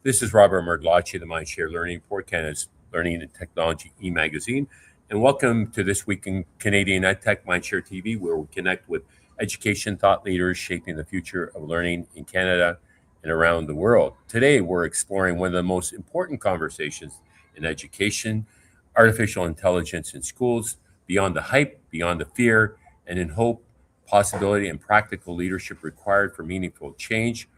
This is Robert Murgatroyd, the MindShare Learning Report, Canada's Learning and Technology e-magazine. And welcome to This Week in Canadian EdTech, MindShareTV, where we connect with education thought leaders shaping the future of learning in Canada and around the world. Today, we're exploring one of the most important conversations in education, artificial intelligence in schools, beyond the hype, beyond the fear, and in hope, possibility, and practical leadership required for meaningful change.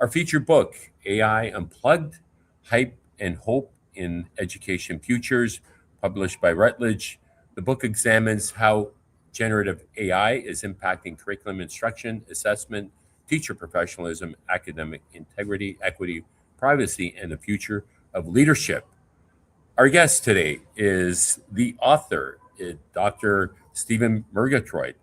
Our featured book, AI Unplugged, Hype and Hope in Education Futures, published by Routledge. The book examines how generative AI is impacting curriculum instruction, assessment, teacher professionalism, academic integrity, equity, privacy, and the future of leadership. Our guest today is the author, Dr. Stephen Murgatroyd.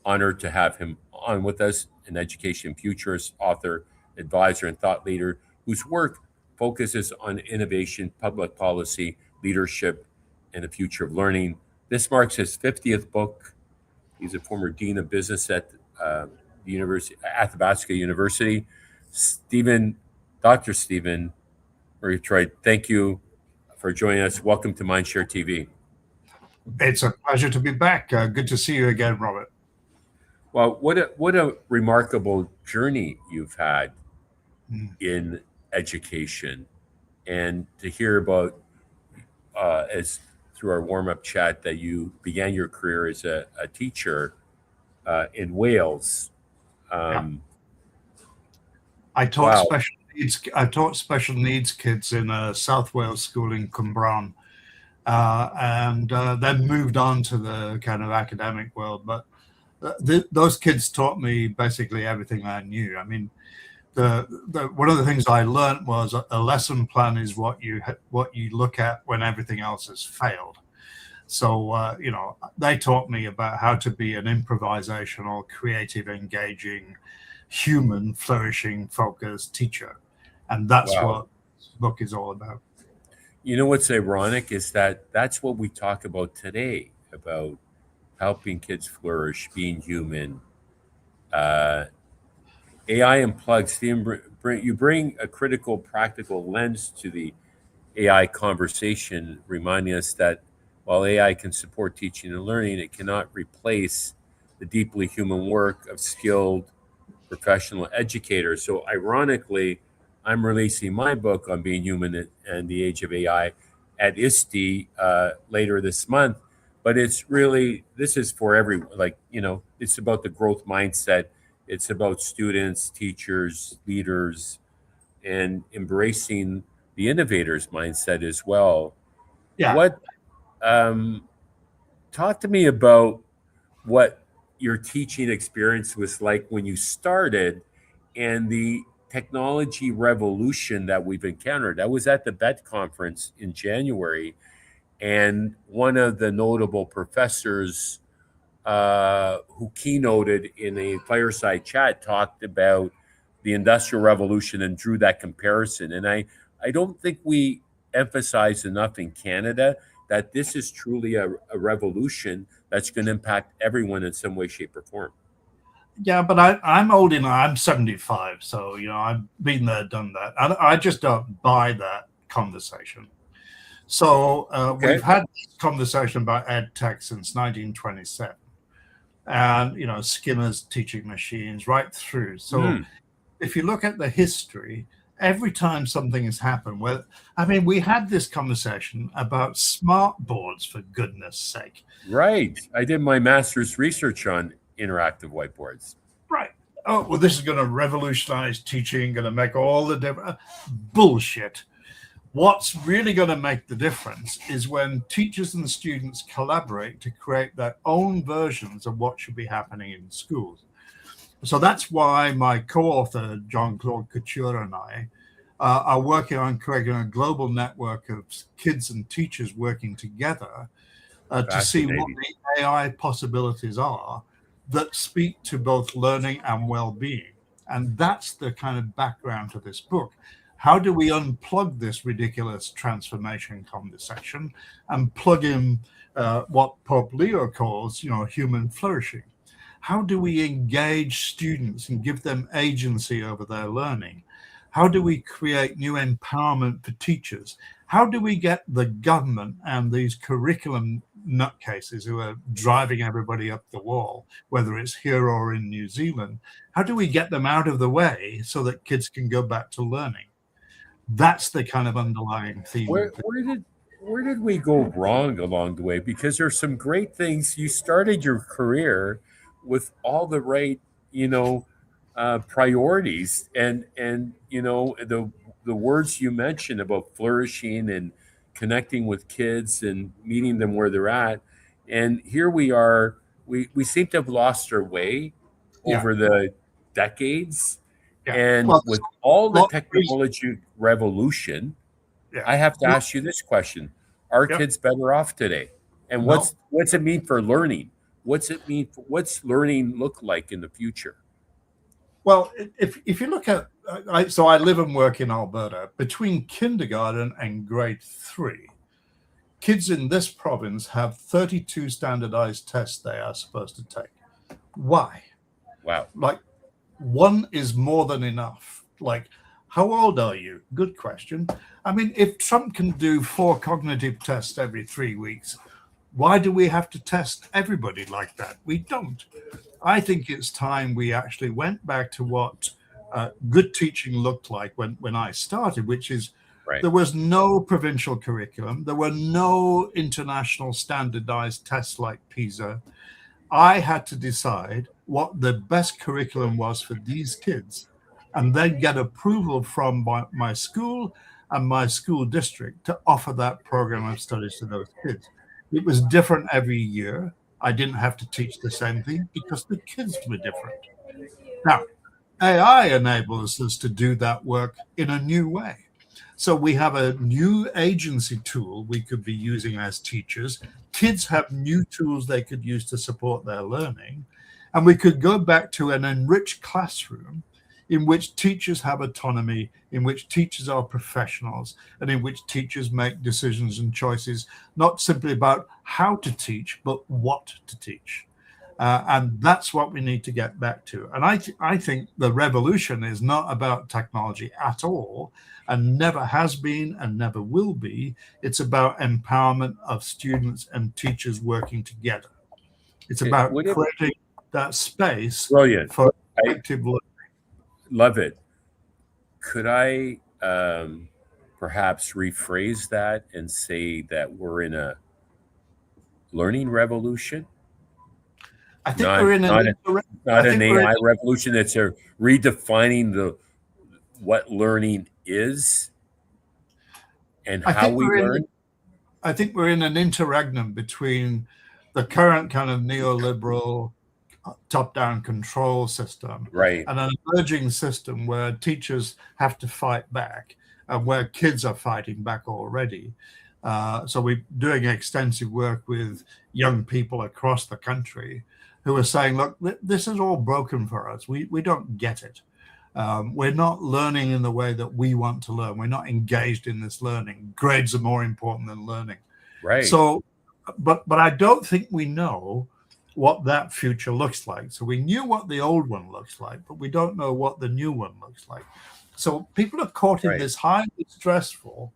Honored to have him on with us, an education futurist, author, advisor, and thought leader whose work focuses on innovation, public policy, leadership, and the future of learning. This marks his 50th book. He's a former dean of business at the University, Athabasca University. Dr. Stephen Murgatroyd, thank you for joining us. Welcome to MindShare TV. It's a pleasure to be back. Good to see you again, Robert. Well, what a remarkable journey you've had in education, and to hear about as through our warm-up chat that you began your career as a teacher in Wales. I taught special needs. I taught special needs kids in a South Wales school in Cwmbran, and then moved on to the kind of academic world. But those kids taught me basically everything I knew. I mean, one of the things I learned was a lesson plan is what you look at when everything else has failed. So they taught me about how to be an improvisational, creative, engaging, human, flourishing, focused teacher, and that's what this book is all about. You know what's ironic is that that's what we talk about today, about helping kids flourish, being human. AI Unplugged, Stephen, you bring a critical, practical lens to the AI conversation, reminding us that while AI can support teaching and learning, it cannot replace the deeply human work of skilled professional educators. So ironically, I'm releasing my book on being human and the age of AI at ISTE later this month. But it's really, this is for everyone. It's about the growth mindset. It's about students, teachers, leaders, and embracing the innovators mindset as well. Yeah. Talk to me about what your teaching experience was like when you started and the technology revolution that we've encountered. I was at the BET conference in January, and one of the notable professors who keynoted in a fireside chat talked about the Industrial Revolution and drew that comparison. And I don't think we emphasize enough in Canada that this is truly a revolution that's going to impact everyone in some way, shape, or form. Yeah, but I'm old enough. I'm 75, so I've been there, done that. I just don't buy that conversation. So we've had this conversation about ed tech since 1927, and Skinner's teaching machines right through. So if you look at the history, every time something has happened, we had this conversation about smart boards, for goodness sake. Right. I did my master's research on interactive whiteboards. Right. Oh, well, this is going to revolutionize teaching, going to make all the difference. Bullshit. What's really going to make the difference is when teachers and students collaborate to create their own versions of what should be happening in schools. So that's why my co-author, Jean-Claude Couture, and I are working on creating a global network of kids and teachers working together to see what the AI possibilities are that speak to both learning and well-being. And that's the kind of background to this book. How do we unplug this ridiculous transformation conversation and plug in what Pope Leo calls, human flourishing? How do we engage students and give them agency over their learning? How do we create new empowerment for teachers? How do we get the government and these curriculum nutcases who are driving everybody up the wall, whether it's here or in New Zealand, how do we get them out of the way so that kids can go back to learning? That's the kind of underlying theme Where of it. where did we go wrong along the way? Because there's some great things. You started your career with all the right, you know, priorities, and the words you mentioned about flourishing and connecting with kids and meeting them where they're at. And here we are. We seem to have lost our way Yeah, over the decades, yeah. and Well, there's with all a the lot of reasons. technology revolution, Yeah. I have to Well, ask you this question. Are yeah. kids better off today? And No. what's it mean for learning? What's learning look like in the future? Well, if you look at, so I live and work in Alberta. Between kindergarten and grade 3, kids in this province have 32 standardized tests they are supposed to take. Why? Wow. Like, one is more than enough. Like, how old are you? Good question. I mean, if Trump can do 4 cognitive tests every 3 weeks, why do we have to test everybody like that? We don't. I think it's time we actually went back to what good teaching looked like when I started, which is Right. there was no provincial curriculum, there were no international standardized tests like PISA. I had to decide what the best curriculum was for these kids and then get approval from my school and my school district to offer that program of studies to those kids. It was different every year. I didn't have to teach the same thing because the kids were different. Now, AI enables us to do that work in a new way. So we have a new agency tool we could be using as teachers. Kids have new tools they could use to support their learning. And we could go back to an enriched classroom in which teachers have autonomy, in which teachers are professionals, and in which teachers make decisions and choices, not simply about how to teach, but what to teach. And that's what we need to get back to. And I think the revolution is not about technology at all, and never has been and never will be. It's about empowerment of students and teachers working together. It's Okay. about Would it creating that space brilliant? for I effective learning. love it. Could I perhaps rephrase that and say that we're in a learning revolution, I think not we're in an not a, I not an think we're in, AI revolution? That's a redefining the what learning is and I how think we we're in learn. I think we're in an interregnum between the current kind of neoliberal top-down control system Right. and an emerging system where teachers have to fight back and where kids are fighting back already. So we're doing extensive work with young people across the country who are saying, look, this is all broken for us. We don't get it. We're not learning in the way that we want to learn. We're not engaged in this learning. Grades are more important than learning. Right. So, but I don't think we know what that future looks like. So we knew what the old one looks like, but we don't know what the new one looks like. So people are caught in Right. this highly stressful,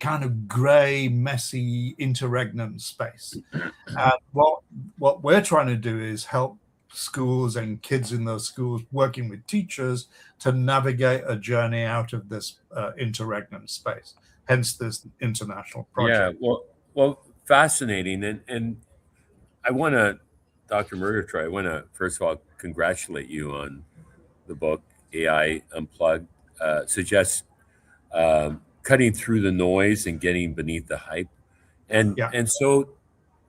kind of gray, messy interregnum space. And what we're trying to do is help schools and kids in those schools working with teachers to navigate a journey out of this interregnum space, hence this international Yeah. project. Fascinating. And I want to, Dr. Murgatroyd, I want to first of all congratulate you on the book AI Unplugged. Suggests cutting through the noise and getting beneath the hype. Yeah. And so,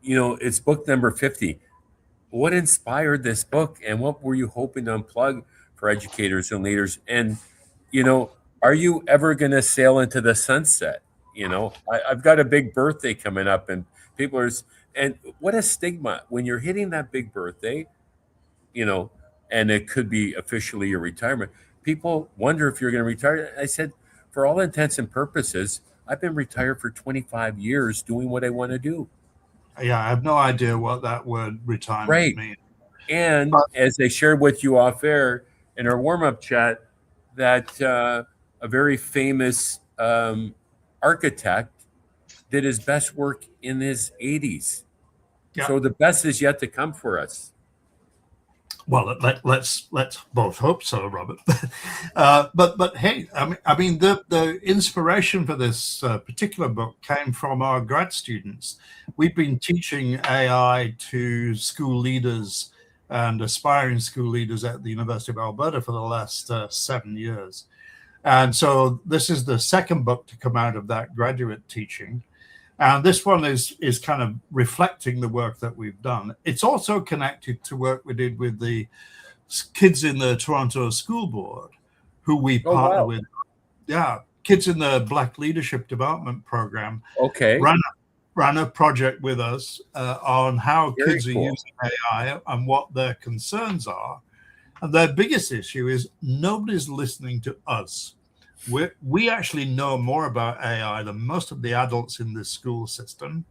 it's book number 50. What inspired this book, and what were you hoping to unplug for educators and leaders? And you know, are you ever going to sail into the sunset? I've got a big birthday coming up, and people are, and what a stigma when you're hitting that big birthday, you know, and it could be officially your retirement. People wonder if you're going to retire. I said, for all intents and purposes, I've been retired for 25 years doing what I want to do. Yeah, I have no idea what that word retirement Right. means. And But as I shared with you off air in our warm up chat, that a very famous architect did his best work in his 80s. Yeah. So the best is yet to come for us. Well, let's both hope so, Robert. But hey, I mean the inspiration for this particular book came from our grad students. We've been teaching AI to school leaders and aspiring school leaders at the University of Alberta for the last 7 years, and so this is the second book to come out of that graduate teaching. And this one is kind of reflecting the work that we've done. It's also connected to work we did with the kids in the Toronto School Board, who we Oh, partner wow. with. Yeah, kids in the Black Leadership Development Program Okay. ran a project with us on how Very kids are cool. using AI and what their concerns are. And their biggest issue is nobody's listening to us. We actually know more about AI than most of the adults in this school system.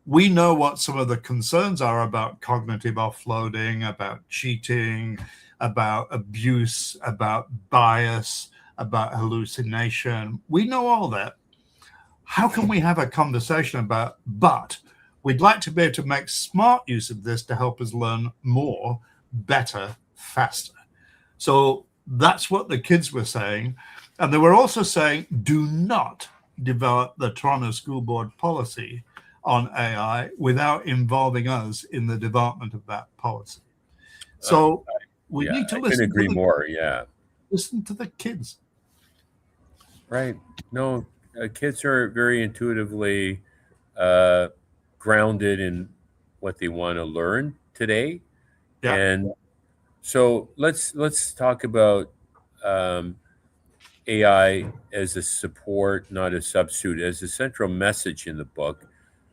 We know what some of the concerns are about cognitive offloading, about cheating, about abuse, about bias, about hallucination. We know all that. How can we have a conversation about, but we'd like to be able to make smart use of this to help us learn more, better, faster? So that's what the kids were saying. And they were also saying, do not develop the Toronto School Board policy on AI without involving us in the development of that policy. So we Yeah, need to I couldn't agree more. Yeah. listen to the kids. Right. No, kids are very intuitively uh, grounded in what they want to learn today, Yeah, and so let's talk about um, AI as a support, not a substitute. As a central message in the book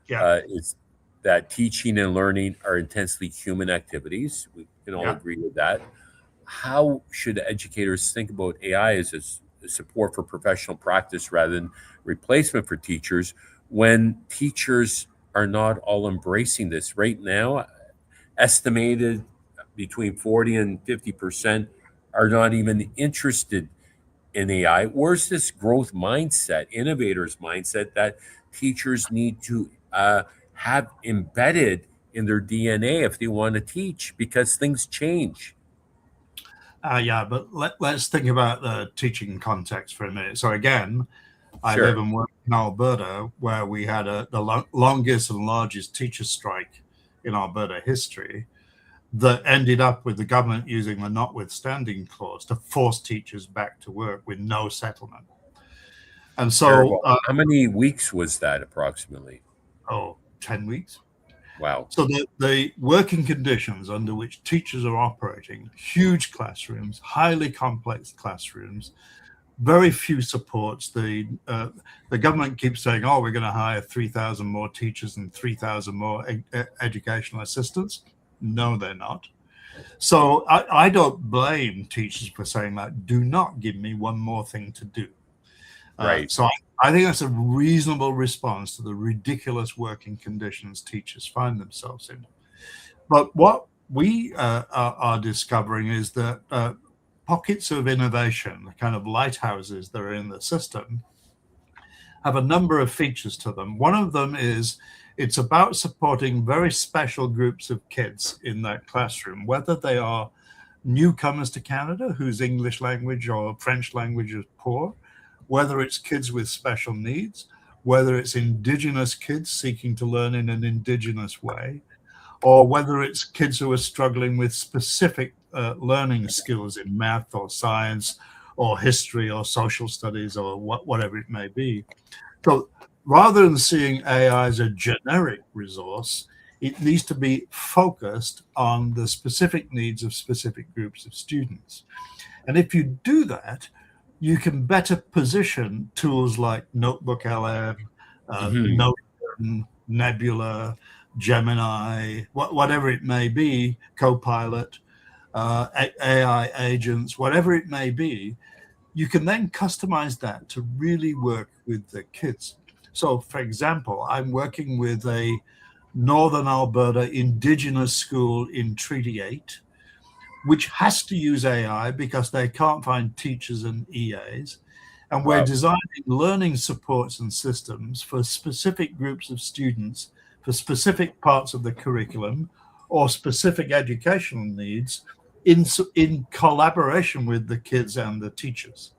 yeah, is that teaching and learning are intensely human activities. We can all yeah. agree with that. How should educators think about AI as a support for professional practice rather than replacement for teachers when teachers are not all embracing this right now? Estimated between 40 and 50% are not even interested in AI. Where's this growth mindset, innovators mindset that teachers need to have embedded in their DNA if they want to teach because things change? Yeah, but let's think about the teaching context for a minute. So again, I live Sure. and work in Alberta, where we had the longest and largest teacher strike in Alberta history that ended up with the government using the notwithstanding clause to force teachers back to work with no settlement. And so, Terrible. How many weeks was that approximately? 10 weeks. Wow. So the working conditions under which teachers are operating, huge classrooms, highly complex classrooms, very few supports. The government keeps saying, "Oh, we're going to hire 3,000 more teachers and 3,000 more educational assistants." No, they're not. So I don't blame teachers for saying that. Do not give me one more thing to do. Right. So I think that's a reasonable response to the ridiculous working conditions teachers find themselves in. But what we are discovering is that pockets of innovation, the kind of lighthouses that are in the system, have a number of features to them. One of them is it's about supporting very special groups of kids in that classroom, whether they are newcomers to Canada whose English language or French language is poor, whether it's kids with special needs, whether it's Indigenous kids seeking to learn in an Indigenous way, or whether it's kids who are struggling with specific learning skills in math or science or history or social studies or whatever it may be. So rather than seeing AI as a generic resource, it needs to be focused on the specific needs of specific groups of students. And if you do that, you can better position tools like Notebook LM, Hmm. Notion, Nebula, Gemini, whatever it may be, Copilot, AI agents, whatever it may be. You can then customize that to really work with the kids. So, for example, I'm working with a Northern Alberta Indigenous school in Treaty 8 which has to use AI because they can't find teachers and EAs. And we're Wow. designing learning supports and systems for specific groups of students, for specific parts of the curriculum, or specific educational needs in collaboration with the kids and the teachers.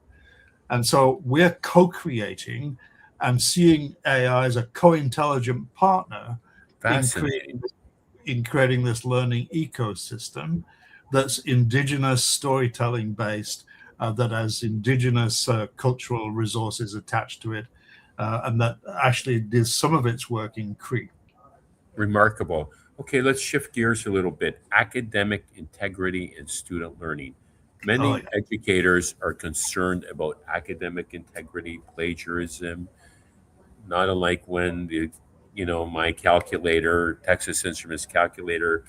And so we're co-creating and seeing AI as a co-intelligent partner in Fascinating. creating this learning ecosystem that's indigenous storytelling based, that has indigenous cultural resources attached to it, and that actually does some of its work in Cree. Remarkable. Okay, let's shift gears a little bit. Academic integrity and student learning. Oh, Many yeah. educators are concerned about academic integrity, plagiarism, not unlike when my calculator, Texas Instruments calculator,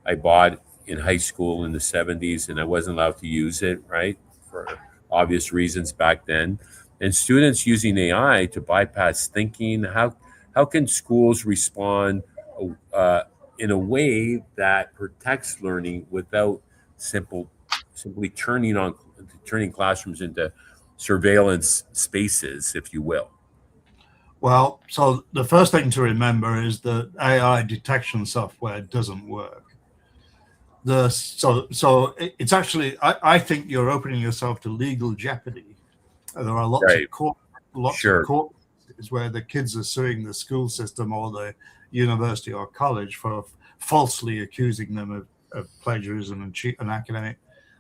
I bought in high school in the 70s, and I wasn't allowed to use it, right, for obvious reasons back then. And students using AI to bypass thinking. How can schools respond uh, in a way that protects learning without simply turning classrooms into surveillance spaces, if you will? Well, so the first thing to remember is that AI detection software doesn't work. It's actually, I think you're opening yourself to legal jeopardy. There are Right. lots of Sure. court cases where the kids are suing the school system or the university or college for falsely accusing them of plagiarism and academic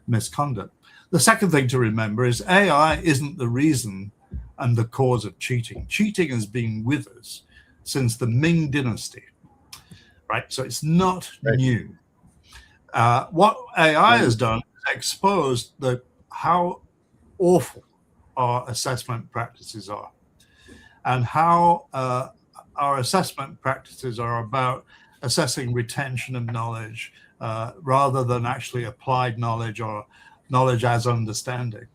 misconduct. The second thing to remember is AI isn't the reason and the cause of cheating. Cheating has been with us since the Ming Dynasty, right? So it's not Right. new. What AI has done is exposed how awful our assessment practices are, and how our assessment practices are about assessing retention of knowledge rather than actually applied knowledge or knowledge as understanding.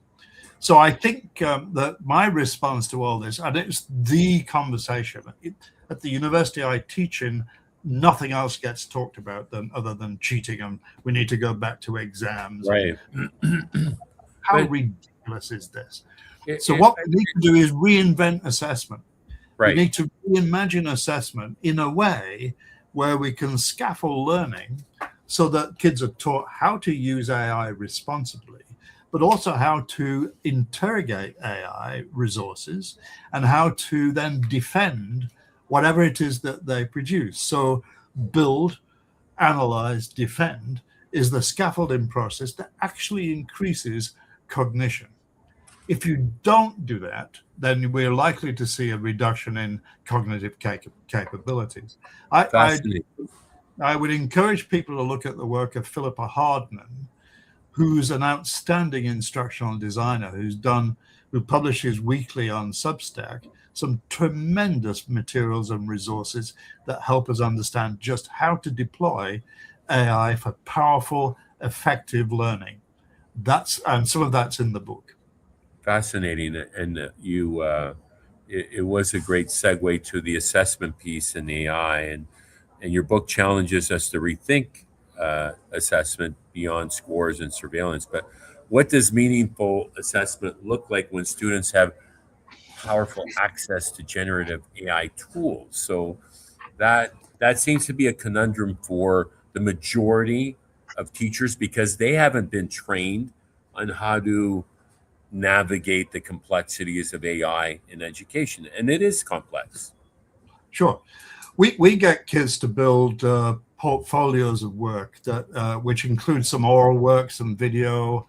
So I think that my response to all this, and it's the conversation at the university I teach in, nothing else gets talked about other than cheating, and we need to go back to exams. And Right. how But ridiculous is this? it, So it, what we need to do is reinvent assessment. We right. need to reimagine assessment in a way where we can scaffold learning so that kids are taught how to use AI responsibly, but also how to interrogate AI resources and how to then defend whatever it is that they produce. So build, analyze, defend is the scaffolding process that actually increases cognition. If you don't do that, then we're likely to see a reduction in cognitive capabilities. I, I, Fascinating. I would encourage people to look at the work of Philippa Hardman, who's an outstanding instructional designer who publishes weekly on Substack some tremendous materials and resources that help us understand just how to deploy AI for powerful, effective learning. And some of that's in the book. Fascinating. And it was a great segue to the assessment piece in AI. And your book challenges us to rethink assessment beyond scores and surveillance. But what does meaningful assessment look like when students have powerful access to generative AI tools? So that seems to be a conundrum for the majority of teachers because they haven't been trained on how to navigate the complexities of AI in education, and it is complex. Sure. We get kids to build portfolios of work that which include some oral work, some video,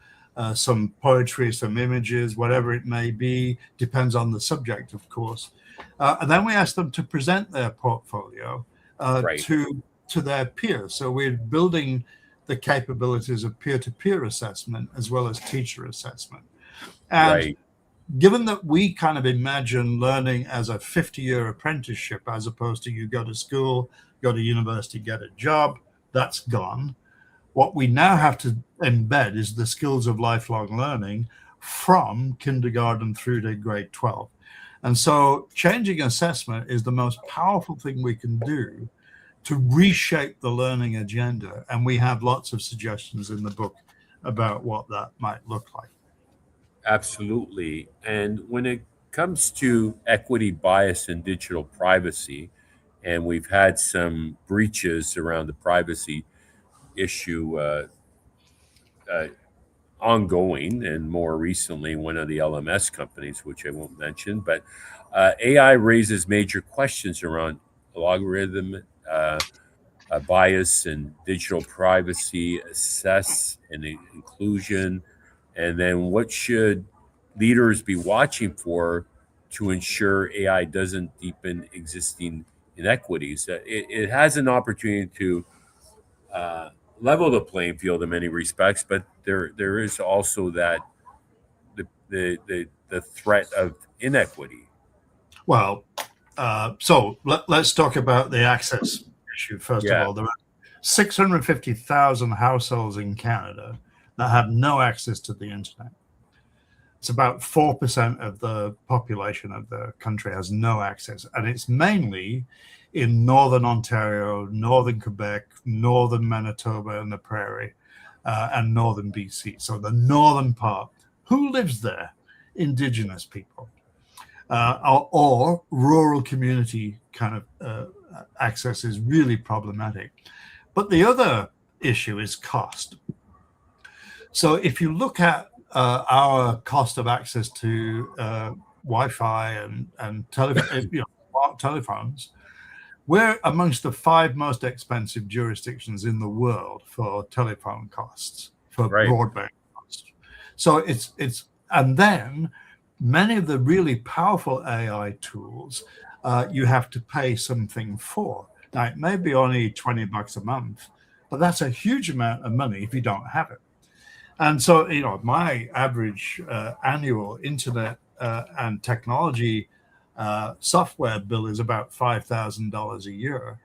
some poetry, some images, whatever it may be, depends on the subject, of course. And then we ask them to present their portfolio Right, to their peers. So we're building the capabilities of peer-to-peer assessment as well as teacher assessment. And right, given that we kind of imagine learning as a 50-year apprenticeship, as opposed to you go to school, go to university, get a job, that's gone. What we now have to embed is the skills of lifelong learning from kindergarten through to grade 12. And so changing assessment is the most powerful thing we can do to reshape the learning agenda. And we have lots of suggestions in the book about what that might look like. Absolutely. And when it comes to equity bias and digital privacy, and we've had some breaches around the privacy issue uh, ongoing, and more recently, one of the LMS companies, which I won't mention, but AI raises major questions around algorithm bias and digital privacy, assess and inclusion, and then what should leaders be watching for to ensure AI doesn't deepen existing inequities. It has an opportunity to uh, level the playing field in many respects, but there is also that the threat of inequity. Well, let's talk about the access issue first of Yeah, all. There are 650,000 households in Canada that have no access to the internet. It's about 4% of the population of the country has no access, and it's mainly in northern Ontario, northern Quebec, northern Manitoba and the Prairie, and northern BC. So the northern part. Who lives there? Indigenous people, or rural community kind of access is really problematic. But the other issue is cost. So if you look at our cost of access to Wi-Fi and smart telephones, we're amongst the 5 most expensive jurisdictions in the world for telephone costs, for right. broadband costs. So it's and then many of the really powerful AI tools you have to pay something for. Now it may be only $20 a month, but that's a huge amount of money if you don't have it. And so, my average annual internet and technology software bill is about $5,000 a year.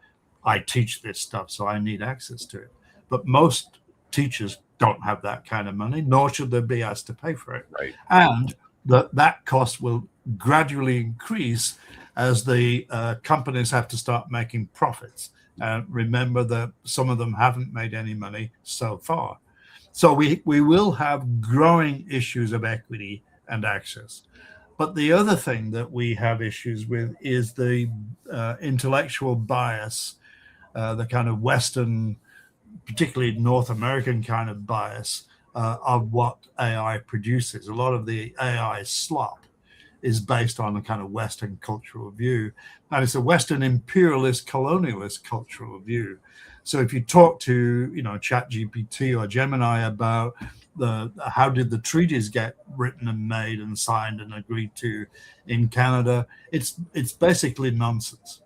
I teach this stuff, so I need access to it. But most teachers don't have that kind of money, nor should they be asked to pay for it. Right. And that cost will gradually increase as the companies have to start making profits. And remember that some of them haven't made any money so far. So we will have growing issues of equity and access. But the other thing that we have issues with is the intellectual bias, the kind of Western, particularly North American kind of bias of what AI produces. A lot of the AI slop is based on a kind of Western cultural view. And it's a Western imperialist, colonialist cultural view. So if you talk to, ChatGPT or Gemini about how did the treaties get written and made and signed and agreed to in Canada, it's basically nonsense.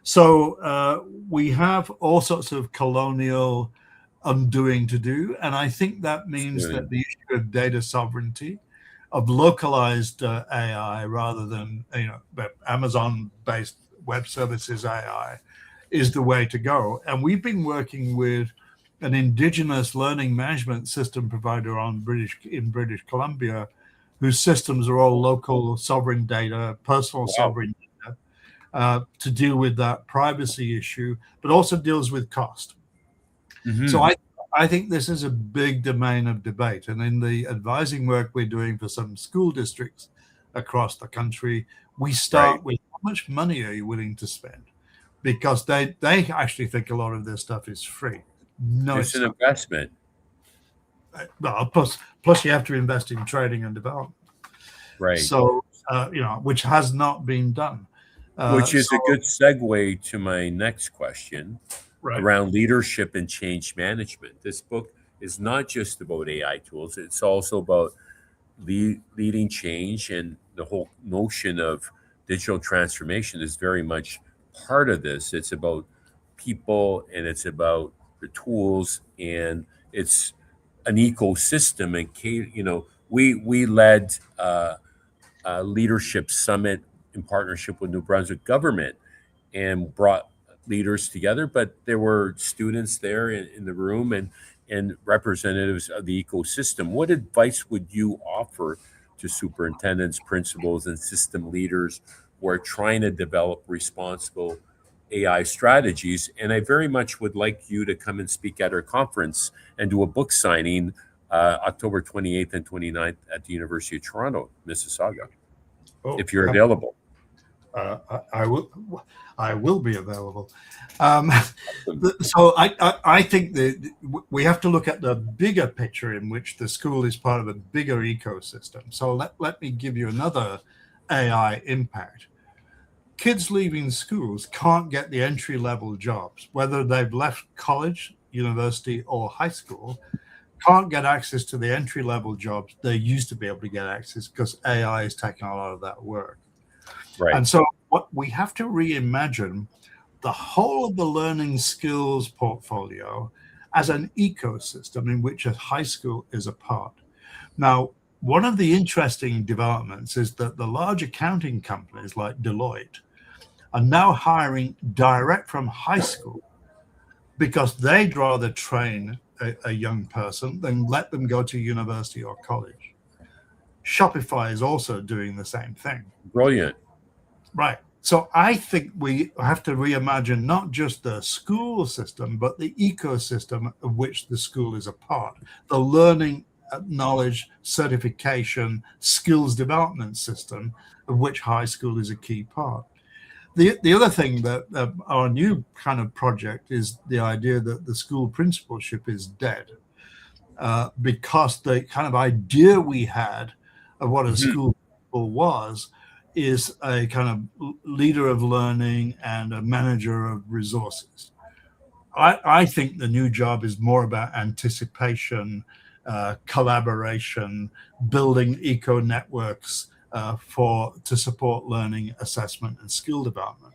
So we have all sorts of colonial undoing to do, and I think that means that the issue of data sovereignty, of localized AI rather than Amazon-based web services AI, is the way to go. And we've been working with an indigenous learning management system provider in British Columbia, whose systems are all local sovereign data, personal sovereign data, to deal with that privacy issue, but also deals with cost. Mm-hmm. So I think this is a big domain of debate. And in the advising work we're doing for some school districts across the country, we start with how much money are you willing to spend? Because they actually think a lot of this stuff is free. No, It's an investment. Well, plus you have to invest in training and development. Right. So, which has not been done. Which is a good segue to my next question around leadership and change management. This book is not just about AI tools, it's also about leading change, and the whole notion of digital transformation is very much part of this. It's about people, and it's about the tools, and it's an ecosystem. And we led a leadership summit in partnership with New Brunswick government and brought leaders together, but there were students there in the room, and representatives of the ecosystem. What advice would you offer to superintendents, principals, and system leaders who are trying to develop responsible AI strategies? And I very much would like you to come and speak at our conference and do a book signing October 28th and 29th at the University of Toronto, Mississauga, Oh, if you're available. I will. I will be available. So I think that we have to look at the bigger picture in which the school is part of a bigger ecosystem. So let me give you another AI impact. Kids leaving schools can't get the entry-level jobs, whether they've left college, university, or high school, can't get access to the entry-level jobs they used to be able to get access because AI is taking a lot of that work. Right. And so what we have to reimagine the whole of the learning skills portfolio as an ecosystem in which a high school is a part. Now, one of the interesting developments is that the large accounting companies like Deloitte are now hiring direct from high school because they'd rather train a young person than let them go to university or college. Shopify is also doing the same thing. Brilliant. Right. So I think we have to reimagine not just the school system, but the ecosystem of which the school is a part. The learning, knowledge, certification, skills development system of which high school is a key part. The other thing that our new kind of project is the idea that the school principalship is dead because the kind of idea we had of what a school principal was is a kind of leader of learning and a manager of resources. I think the new job is more about anticipation, collaboration, building eco networks to support learning, assessment, and skill development.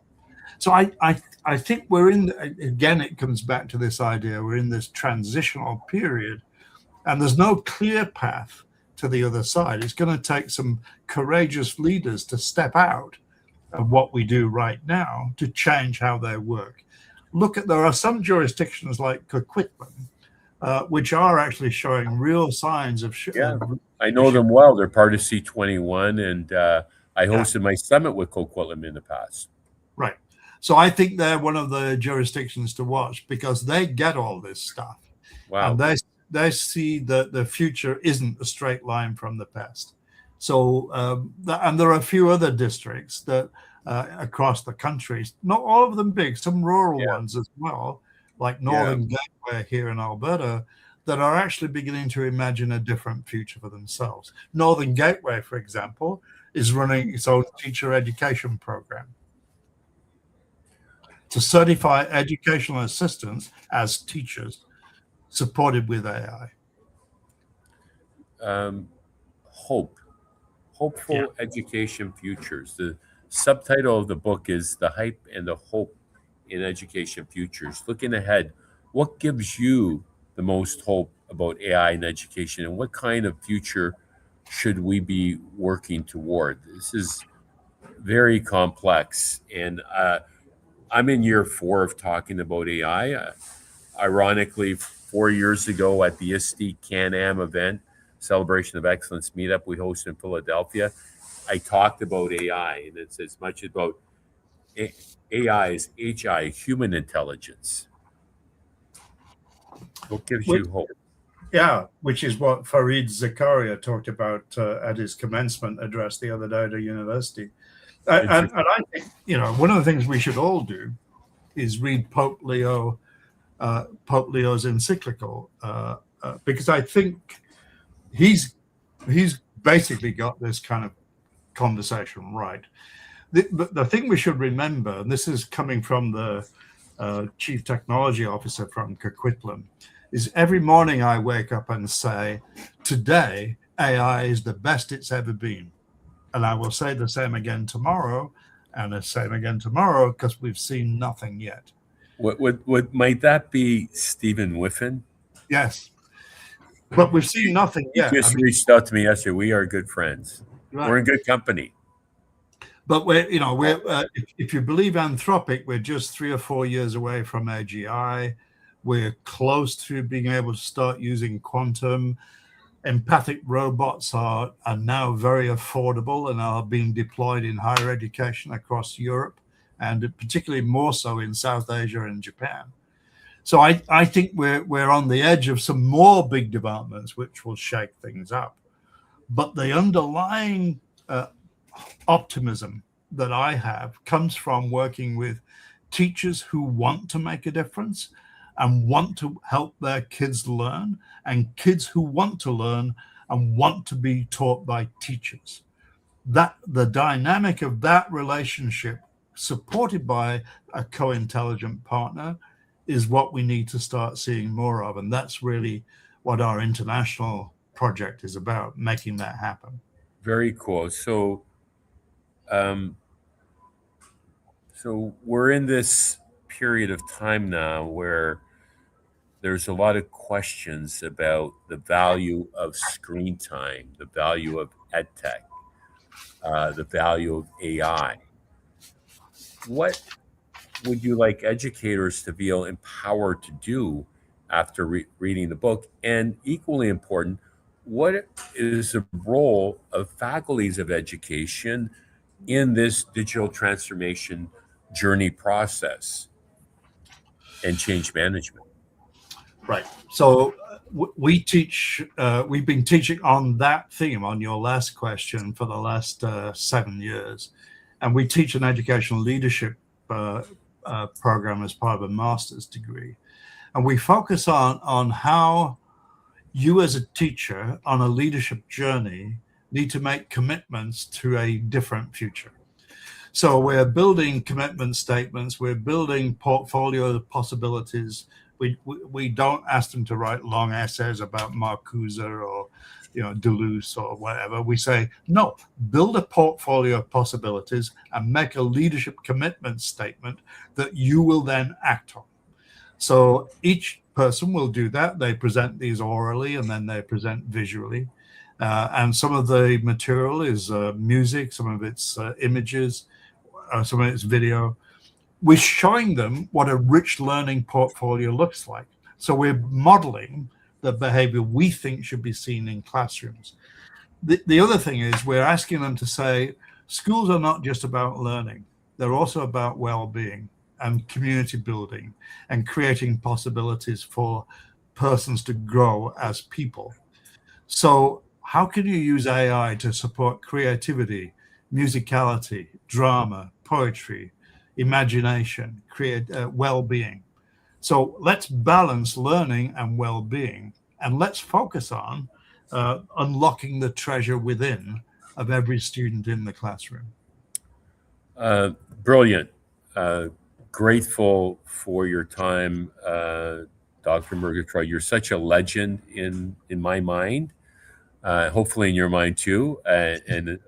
So I think we're in, again, it comes back to this idea, we're in this transitional period, and there's no clear path to the other side. It's going to take some courageous leaders to step out of what we do right now to change how they work. There are some jurisdictions like Coquitlam, which are actually showing real signs of. I know them well. They're part of C21, and I hosted my summit with Coquitlam in the past. Right. So I think they're one of the jurisdictions to watch because they get all this stuff. Wow. And they see that the future isn't a straight line from the past. So, and there are a few other districts that across the country, not all of them big, some rural ones as well, like Northern Gateway here in Alberta, that are actually beginning to imagine a different future for themselves. Northern Gateway, for example, is running its own teacher education program to certify educational assistants as teachers supported with AI. Hopeful Education Futures. The subtitle of the book is The Hype and the Hope in Education Futures. Looking ahead, what gives you the most hope about AI in education, and what kind of future should we be working toward? This is very complex, and I'm in year 4 of talking about AI. Ironically, 4 years ago at the ISTE Can-Am event, Celebration of Excellence meetup we hosted in Philadelphia, I talked about AI, and it's as much about AI as HI, human intelligence. What gives you hope? Yeah, which is what Fareed Zakaria talked about at his commencement address the other day at a university. And I think, one of the things we should all do is read Pope Leo's encyclical, because I think he's basically got this kind of conversation right. The thing we should remember, and this is coming from the chief technology officer from Coquitlam, is every morning I wake up and say, today AI is the best it's ever been. And I will say the same again tomorrow, and the same again tomorrow, because we've seen nothing yet. What might that be, Stephen Whiffen? Yes. But we've seen nothing yet. He just reached out to me yesterday. We are good friends. Right. We're in good company. But if you believe Anthropic, we're just 3 or 4 years away from AGI. We're close to being able to start using quantum. Empathic robots are now very affordable and are being deployed in higher education across Europe, and particularly more so in South Asia and Japan. So I think we're on the edge of some more big developments which will shake things up. But the underlying optimism that I have comes from working with teachers who want to make a difference and want to help their kids learn, and kids who want to learn and want to be taught by teachers. That the dynamic of that relationship, supported by a co-intelligent partner, is what we need to start seeing more of. And that's really what our international project is about, making that happen. Very cool. Um, so we're in this period of time now where there's a lot of questions about the value of screen time, the value of ed tech, the value of AI. What would you like educators to feel empowered to do after reading the book? And equally important, what is the role of faculties of education in this digital transformation journey process and change management? Right. So we teach. We've been teaching on that theme on your last question for the last 7 years, and we teach an educational leadership program as part of a master's degree, and we focus on how you as a teacher on a leadership journey need to make commitments to a different future. So we're building commitment statements, we're building portfolio possibilities. We don't ask them to write long essays about Marcuse or Deleuze or whatever. We say, no, build a portfolio of possibilities and make a leadership commitment statement that you will then act on. So each person will do that. They present these orally and then they present visually. And some of the material is music, some of it's images, some of it's video. We're showing them what a rich learning portfolio looks like. So we're modeling the behavior we think should be seen in classrooms. The other thing is we're asking them to say, schools are not just about learning. They're also about well-being and community building and creating possibilities for persons to grow as people. So how can you use AI to support creativity, musicality, drama, poetry, imagination, well-being? So let's balance learning and well-being, and let's focus on unlocking the treasure within of every student in the classroom. Brilliant. Grateful for your time, Dr. Murgatroyd. You're such a legend in my mind, hopefully in your mind too, and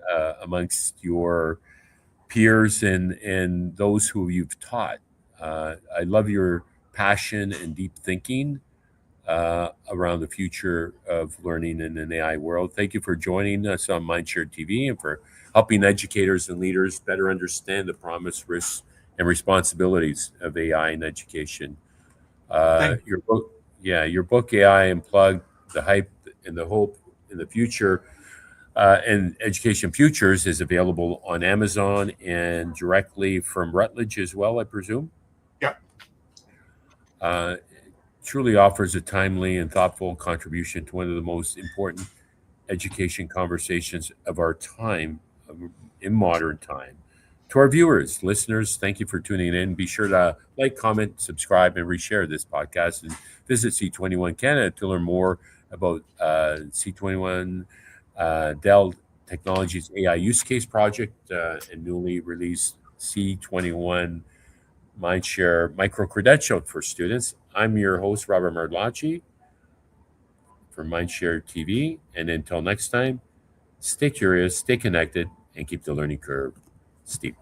amongst your peers and those who you've taught. I love your passion and deep thinking around the future of learning in an AI world. Thank you for joining us on MindShareTV and for helping educators and leaders better understand the promise, risks, and responsibilities of AI in education. Your book, your book, AI Unplugged, the hype and the hope in the future and education futures, is available on Amazon and directly from Routledge as well, I presume. Yeah. Truly offers a timely and thoughtful contribution to one of the most important education conversations of our time, in modern time. To our viewers, listeners, thank you for tuning in. Be sure to like, comment, subscribe, and reshare this podcast. And visit C21 Canada to learn more about C21 Dell Technologies AI Use Case Project and newly released C21 Mindshare Micro Credential for students. I'm your host, Robert Mardlachi, for Mindshare TV. And until next time, stay curious, stay connected, and keep the learning curve steep.